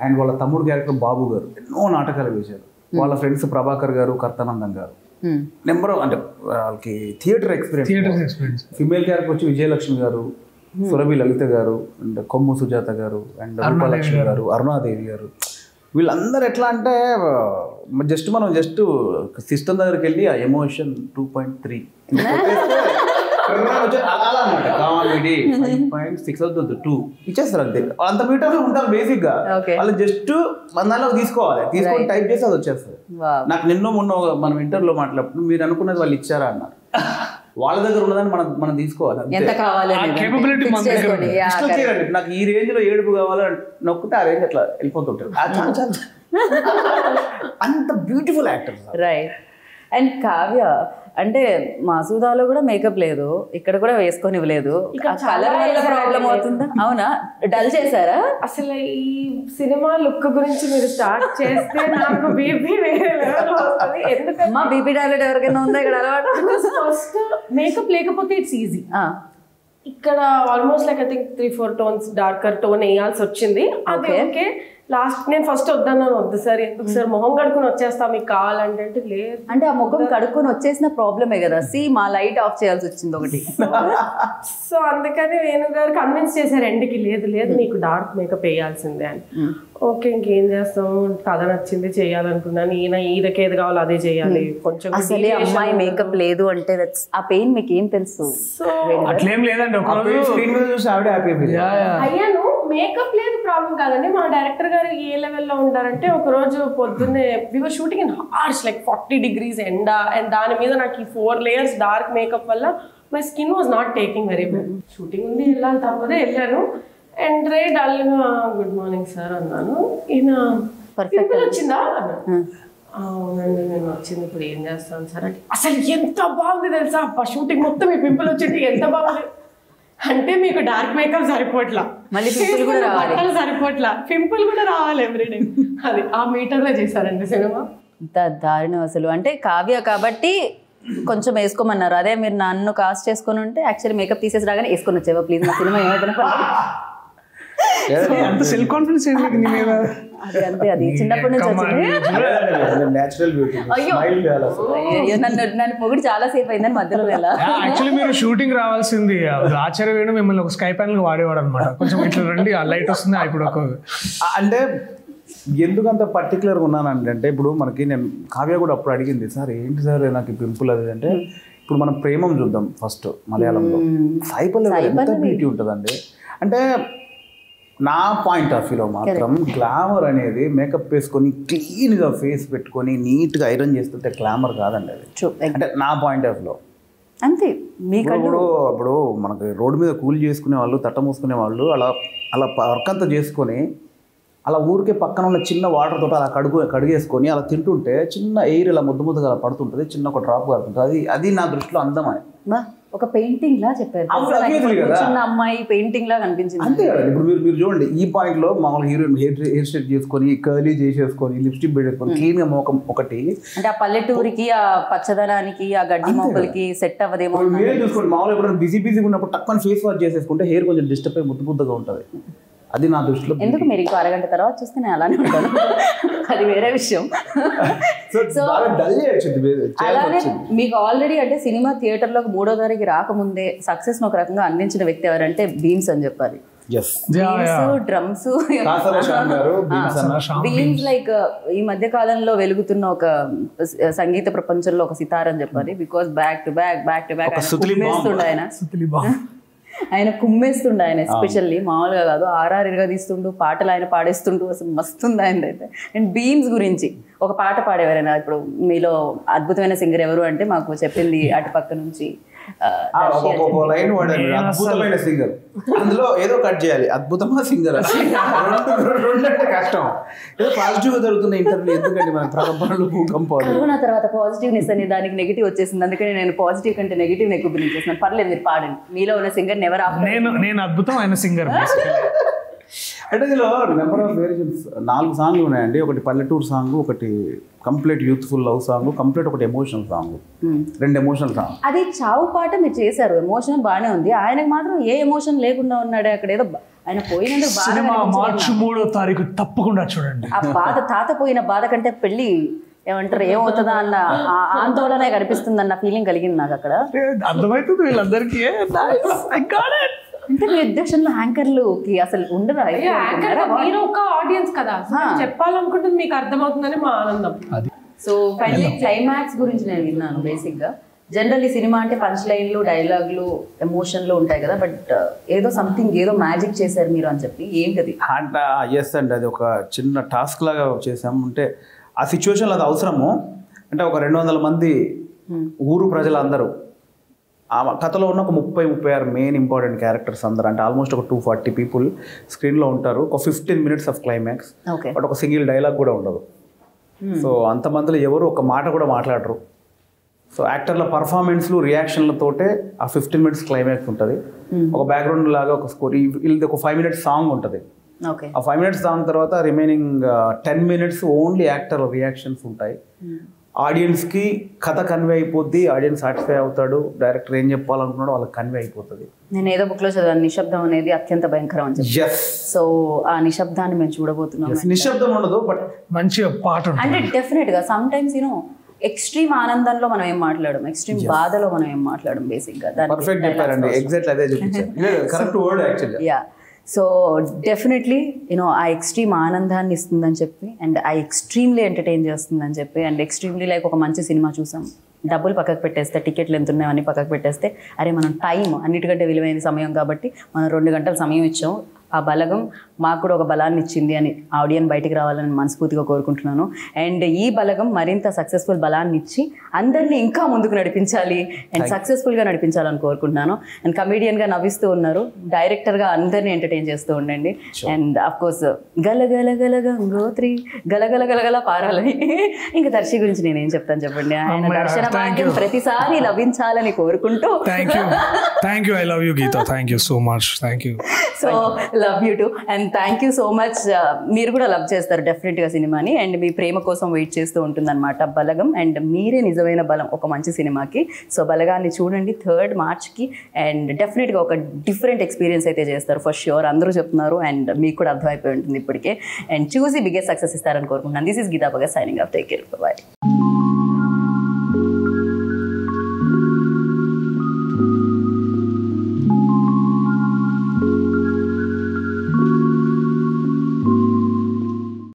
అండ్ వాళ్ళ తమ్ముడు క్యారెక్టర్ బాబు గారు ఎన్నో నాటకాలు వేశారు. వాళ్ళ ఫ్రెండ్స్ ప్రభాకర్ గారు, కర్తానందం గారు, నెంబర్ అంటే వాళ్ళకి థియేటర్ ఎక్స్పీరియన్స్. ఫిమేల్ క్యారెక్టర్ వచ్చి విజయలక్ష్మి గారు, సురభి లలిత గారు, అండ్ కొమ్ము సుజాత గారు, అండ్ రూపలక్ష్మి గారు, అరుణాదేవి గారు. వీళ్ళందరూ ఎట్లా అంటే మనం సిస్టమ్ దగ్గరికి వెళ్ళి ఆ ఎమోషన్ 2.3 కామెడీ 5.6 అవుతుంది 2 ఇచ్చేస్తారు అంతే. అంత మీటర్ ఉంటారు బేసిక్ గా. వాళ్ళు జస్ట్ మన దానిలో తీసుకొని టైప్ చేసి అది వచ్చేస్తుంది. నాకు నిన్నో మొన్న మనం ఇంటర్వ్యూలో మాట్లాడుతున్నప్పుడు మీరు అనుకున్నది వాళ్ళు ఇచ్చారా అన్నారు. వాళ్ళ దగ్గర ఉన్నదాన్ని మనం తీసుకోవాలి. నాకు ఈ రేంజ్ లో ఏడుపు కావాలని నొక్కితే ఆ రేంజ్ అట్లా వెళ్ళిపోతుంటారు. అంత beautiful actor. Right. And Kavya అంటే మాసూదాలో కూడా మేకప్ లేదు, ఇక్కడ కూడా వేసుకొని ఇవ్వలేదు. కలర్ వల్ల ప్రాబ్లం అవుతుందా? అవునా, డల్ చేశారా? అసలు ఈ సినిమా లుక్ గురించి మీరు స్టార్ట్ చేస్తే నాకు బీపీ వేరే లెవెల్ వస్తుంది. ఎందుకంటే మా బీపీ టాబ్లెట్ ఎవరికైనా ఉందా ఇక్కడ అలవాటు? ఫస్ట్ మేకప్ లేకపోతే ఇట్స్ ఈజీ. ఇక్కడ almost like I think 3-4 tones darker tone వేయాల్సి వచ్చింది. అదే ఓకే. లాస్ట్ నేను ఫస్ట్ వద్దన్నాను, వద్దు సార్ ఎందుకు సార్ మొహం కడుక్కుని వచ్చేస్తా మీకు కావాలంటే, అంటే లేదు. అంటే ఆ ముఖం కడుక్కొని వచ్చేసిన ప్రాబ్లమే కదా, మా లైట్ ఆఫ్ చేయాల్సి వచ్చింది ఒకటి. సో అందుకని వేణు గారు కన్విన్స్ చేశారు ఎండ్కి, లేదు లేదు నీకు డార్క్ మేకప్ వేయాల్సిందే అని. ఓకే ఇంకేం చేస్తాం, కథ నచ్చింది చేయాలనుకున్నాను, ఈయనకి ఏది కావాలో అదే చేయాలి. కొంచెం అసలే అమ్మాయి మేకప్ లేదు అంటే ఆ పెయిన్ మీకు ఏం తెలుసు? అట్లేం లేదండి, అయ్యాను మేకప్ లేదు ప్రాబ్లం కాదండి. మా డైరెక్టర్ గారు ఏ లెవెల్లో ఉంటారంటే ఒక రోజు పొద్దున్నే we were shooting in harsh like 40 degrees ఎండ, అండ్ దాని మీద నాకు ఈ 4 layers డార్క్ మేకప్ వల్ల my skin was not taking very well. Shooting ఉంది వెళ్ళాలి తప్పదే వెళ్ళాను. అండ్ రే డల్గా గుడ్ మార్నింగ్ సార్ అన్నాను. ఈయన పింపుల్ వచ్చిందా అన్నాను. అవునండి నేను వచ్చింది, ఇప్పుడు ఏం చేస్తాను సార్ అంటే అసలు ఎంత బాగుంది తెలుసా షూటింగ్ మొత్తం ఈ పింపుల్ వచ్చింది ఎంత బాగుంది. అంటే మీకు డార్క్ మేకప్ సరిపోట్లా, మళ్ళీ pimple కూడా రావాలి. బట్టలు సరిపోట్లా, పింపుల్ కూడా రావాలి ఎవ్రీడే. అది ఆ మీటర్లో చేశారండి సినిమా. దారుణం అసలు. అంటే కావ్య కాబట్టి కొంచెం వేసుకోమన్నారు. అదే మీరు నన్ను కాస్ట్ చేసుకొని ఉంటే యాక్చువల్లీ మేకప్ తీసేసి రాగానే వేసుకొని వచ్చేవా ప్లీజ్, నా సినిమా ఏమైపోయినా అంత సెల్ఫ్ కాన్ఫిడెన్స్ ఏంటి నీ మీద? అది అంతే, అది చిన్నప్పటి నుంచి వచ్చింది. Natural beauty. అయ్యో నన్ను పొగిడి చాలా సేపు అయిందని మధ్యలో ఎలా. యాక్చువల్లీ మీరు షూటింగ్ రావాల్సింది, ఆచార్య వేణు మిమ్మల్ని ఒక స్కై ప్యానల్ వాడేవాడు అనమాట. కొంచెం ఇట్లా రండి, ఆ లైట్ వస్తుంది ఇప్పుడు ఒక. అంటే ఎందుకంత పర్టికులర్గా ఉన్నానండి అంటే ఇప్పుడు మనకి నేను కావ్య కూడా అప్పుడు అడిగింది, సార్ ఏంటి సార్ నాకు పింపుల్ అది అంటే, ఇప్పుడు మనం ప్రేమం చూద్దాం ఫస్ట్ మలయాళంలో, సాయి పల్లవి ఎంత బ్యూటీ ఉంటుందండి. అంటే నా పాయింట్ ఆఫ్ వ్యూలో మాత్రం గ్లామర్ అనేది మేకప్ వేసుకొని క్లీన్గా ఫేస్ పెట్టుకొని నీట్గా ఐరన్ చేస్తుంటే గ్లామర్ కాదండి అది. అంటే నా పాయింట్ ఆఫ్ వ్యూలో అంతే. ఇప్పుడు మనకి రోడ్డు మీద కూలి చేసుకునే వాళ్ళు, తట్ట మూసుకునే వాళ్ళు అలా అలా వర్క్ అంతా చేసుకొని అలా ఊరికే పక్కన ఉన్న చిన్న వాటర్ తోట అలా కడిగేసుకొని అలా తింటుంటే చిన్న ఎయిర్ ఇలా ముద్దగా అలా పడుతుంటుంది, చిన్న ఒక డ్రాప్ కడుతుంటుంది. అది నా దృష్టిలో అందమే. ఒక పెయింటింగ్ లా చెప్పారు, చిన్న అమ్మాయి పెయింటింగ్ లా కనిపించింది. అంతే కదా. ఇప్పుడు మీరు చూడండి, ఈ పాయింట్ లో మామూలు హీరోయిన్ హెయిర్ స్టైల్ చేసుకొని కర్లీ చేసేసుకొని లిప్స్టిక్ పెట్టేసుకొని క్లీన్ గా మోకం ఒకటి, అంటే ఆ పల్లెటూరికి ఆ పచ్చదనానికి ఆ గడ్డి మొక్కలకి సెట్ అవ్వదేమో. మీరే చూసుకోండి, మామూలు ఎప్పుడైనా బిజీగా ఉన్నప్పుడు టక్కుని ఫేస్ వాష్ చేసేసుకుంటే హెయిర్ కొంచెం డిస్టర్బ్ అయ్యి ముద్దుగా ఉంటుంది. అది నా దృష్టిలో. ఎందుకు మీరు ఇంకో అరగంట తర్వాత చూస్తే నేను అలానే ఉంటాను, అది వేరే విషయం. అలానే మీకు ఆల్రెడీ అంటే సినిమా థియేటర్లోకి 3వ తారీఖు రాకముందే సక్సెస్ ఒక రకంగా అందించిన వ్యక్తి ఎవరంటే బీమ్స్ అని చెప్పాలి. డ్రమ్స్ బీమ్స్ లైక్ ఈ మధ్య కాలంలో వెలుగుతున్న ఒక సంగీత ప్రపంచంలో ఒక సితార్ అని చెప్పాలి. బికాస్ బ్యాక్ టు బ్యాక్ ఆయన కుమ్మేస్తుండే ఆయన ఎస్పెషల్లీ మామూలుగా కాదు, ఆర్ఆర్గా తీస్తుండు, పాటలు ఆయన పాడేస్తుంటూ అసలు మస్తుంది ఆయన అయితే. అండ్ బీమ్స్ గురించి ఒక పాట పాడేవారైనా, ఇప్పుడు మీలో అద్భుతమైన సింగర్ ఎవరు అంటే మాకు చెప్పింది అటుపక్క నుంచి లైన్ వాడారు, అద్భుతమైన సింగర్, అందులో ఏదో కట్ చేయాలి, అద్భుతమా సింగర్ రెండు అంటే కష్టం. ఏదో పాజిటివ్ గా జరుగుతున్న ఇంటర్వ్యూ ఎందుకంటే మనకి ప్రకంపనలు భూకంపాలు. కరోనా తర్వాత పాజిటివ్నెస్ అని దానికి నెగిటివ్ వచ్చేసింది, అందుకని నేను పాజిటివ్ కంటే నెగిటివ్ ఎక్కువ బిలీవ్ చేస్తున్నాను. పర్లేదు మీరు పాడండి, మీలో ఉన్న సింగర్ నెవర్ ఆఫ్టర్. నేను అద్భుతం ఆయన సింగర్. అంటే ఇందులో నెంబర్ ఆఫ్ వేరియేషన్స్ 4 సాంగ్లు ఉన్నాయండి. ఒకటి పల్లెటూరు సాంగ్, ఒకటి complete youthful love song, complete ఒకటి ఎమోషనల్ సాంగ్, 2 ఎమోషనల్ సాంగ్. అది చావు పాట మీరు చేశారు, ఎమోషన్ బాగానే ఉంది. ఆయనకు మాత్రం ఏ ఎమోషన్ లేకుండా ఉన్నాడే అక్కడ. ఏదో ఆయన పోయినందుకు మార్చి 3వ తారీఖు తప్పకుండా చూడండి. ఆ బాధ, తాత పోయిన బాధ కంటే పెళ్లి ఏమంటారు ఏమవుతుందా అన్న ఆందోళన కనిపిస్తుంది అన్న ఫీలింగ్ కలిగింది నాకు అక్కడ. అర్థమవుతుంది వీళ్ళందరికీ. అంటే మీ ఉద్దేశంలో యాంకర్లుకి అసలు ఉండదు, మీరు ఒక ఆడియన్స్ కదా, చెప్పాలనుకుంటుంది మీకు అర్థమవుతుందని మా ఆనందం. సో ఫైనల్లీ క్లైమాక్స్ గురించి నేను విన్నాను. బేసిక్ గా జనరల్ ఈ సినిమా అంటే పంచ్ లైన్లు, డైలాగులు, ఎమోషన్లు ఉంటాయి కదా, బట్ ఏదో సంథింగ్ ఏదో మ్యాజిక్ చేశారు మీరు అని చెప్పి. ఏంటది అంటే ఎస్ అండి, అది ఒక చిన్న టాస్క్ లాగా చేసాము. అంటే ఆ సిచ్యువేషన్లో అది అవసరము. అంటే ఒక 200 మంది ఊరు ప్రజలందరూ, ఆ కథలో ఉన్న ఒక 30-36 మెయిన్ ఇంపార్టెంట్ క్యారెక్టర్స్ అందరూ, అంటే ఆల్మోస్ట్ ఒక 240 పీపుల్ స్క్రీన్లో ఉంటారు. ఒక 15 minutes ఆఫ్ క్లైమాక్స్, బట్ ఒక సింగిల్ డైలాగ్ కూడా ఉండదు. సో అంతమందిలో ఎవరు ఒక మాట కూడా మాట్లాడరు. సో యాక్టర్ల పర్ఫార్మెన్స్లు, రియాక్షన్లతోటే ఆ 15 minutes క్లైమాక్స్ ఉంటుంది. ఒక బ్యాక్గ్రౌండ్ లాగా ఒక స్కోర్, వీళ్ళది ఒక 5 minutes సాంగ్ ఉంటుంది. ఆ 5 minutes సాంగ్ తర్వాత remaining 10 minutes only actor reactions ఉంటాయి. ఆడియన్స్కి కథ కన్వే అయిపోద్ది, ఆడియన్స్ సాటిస్ఫై అవుతాడు, డైరెక్టర్ ఏం చెప్పాలనుకున్నాడో వాళ్ళకి కన్వే అయిపోతుంది. నేను ఏదో బుక్లో చదివాను, నిశ్శబ్దం అనేది అత్యంత భయంకరం అని చెప్పి. సో ఆ నిశ్శబ్దాన్ని మేము చూడబోతున్నాం. నిశ్శబ్దం ఉండదు, బట్ మంచి పాట అంటే డెఫినెట్గా సమ్ టైమ్స్ యూనో ఎక్స్ట్రీమ్ ఆనందంలో మనం ఏం మాట్లాడడం, ఎక్స్ట్రీమ్ బాధలో మనం ఏం మాట్లాడడం, బేసిక్గా పర్ఫెక్ట్ చెప్పారండి, ఎగ్జాక్ట్లీ అదే చూపించారు, correct word actually. Yeah, so definitely you know ఆ ఎక్స్ట్రీమ్ ఆనందాన్ని ఇస్తుందని చెప్పి, అండ్ ఆ ఎక్స్ట్రీమ్లీ ఎంటర్టైన్ చేస్తుందని చెప్పి, అండ్ ఎక్స్ట్రీమ్లీ లైక్ ఒక మంచి సినిమా చూసాం, డబ్బులు పక్కకు పెట్టేస్తే, టికెట్లు ఎంత ఉన్నాయో అన్నీ పక్కకు పెట్టేస్తే, అరే మనం టైం అన్నిటికంటే విలువైన సమయం కాబట్టి మనం 2 గంటల సమయం ఇచ్చాం, ఆ బలగం మాకు కూడా ఒక బలాన్ని ఇచ్చింది అని ఆడియన్స్ బయటికి రావాలని మనస్ఫూర్తిగా కోరుకుంటున్నాను. అండ్ ఈ బలగం మరింత సక్సెస్ఫుల్ బలాన్ని ఇచ్చి అందరినీ ఇంకా ముందుకు నడిపించాలి అండ్ సక్సెస్ఫుల్గా నడిపించాలని కోరుకుంటున్నాను. అండ్ కమీడియన్గా నవ్విస్తూ ఉన్నారు, డైరెక్టర్గా అందరినీ ఎంటర్టైన్ చేస్తూ ఉండండి. అండ్ అఫ్ కోర్స్ గలగల గలగ గోత్రి గలగల గలగల పారాలని. ఇంకా దర్శి గురించి నేనేం చెప్తాను చెప్పండి, ఆయన దర్శన భాగ్యం ప్రతిసారి లభించాలని కోరుకుంటూ thank you. I love you Geeta. Thank you so much. Thank you. So love you too and thank you so much. మీరు కూడా లవ్ చేస్తారు డెఫినెట్గా సినిమాని అండ్ మీ ప్రేమ కోసం వెయిట్ చేస్తూ ఉంటుందన్నమాట బలగం. అండ్ మీరే నిజమైన బలం ఒక మంచి సినిమాకి. సో బలగాన్ని చూడండి 3rd Marchకి అండ్ డెఫినెట్గా ఒక డిఫరెంట్ ఎక్స్పీరియన్స్ అయితే చేస్తారు ఫర్ ష్యూర్. అందరూ చెప్తున్నారు అండ్ మీకు కూడా అర్థమైపోయి ఉంటుంది ఇప్పటికే. అండ్ చూసి బిగ్గెస్ట్ సక్సెస్ ఇస్తారని కోరుకుంటున్నాను. This is Geeta Bhagat signing off. Take care. By.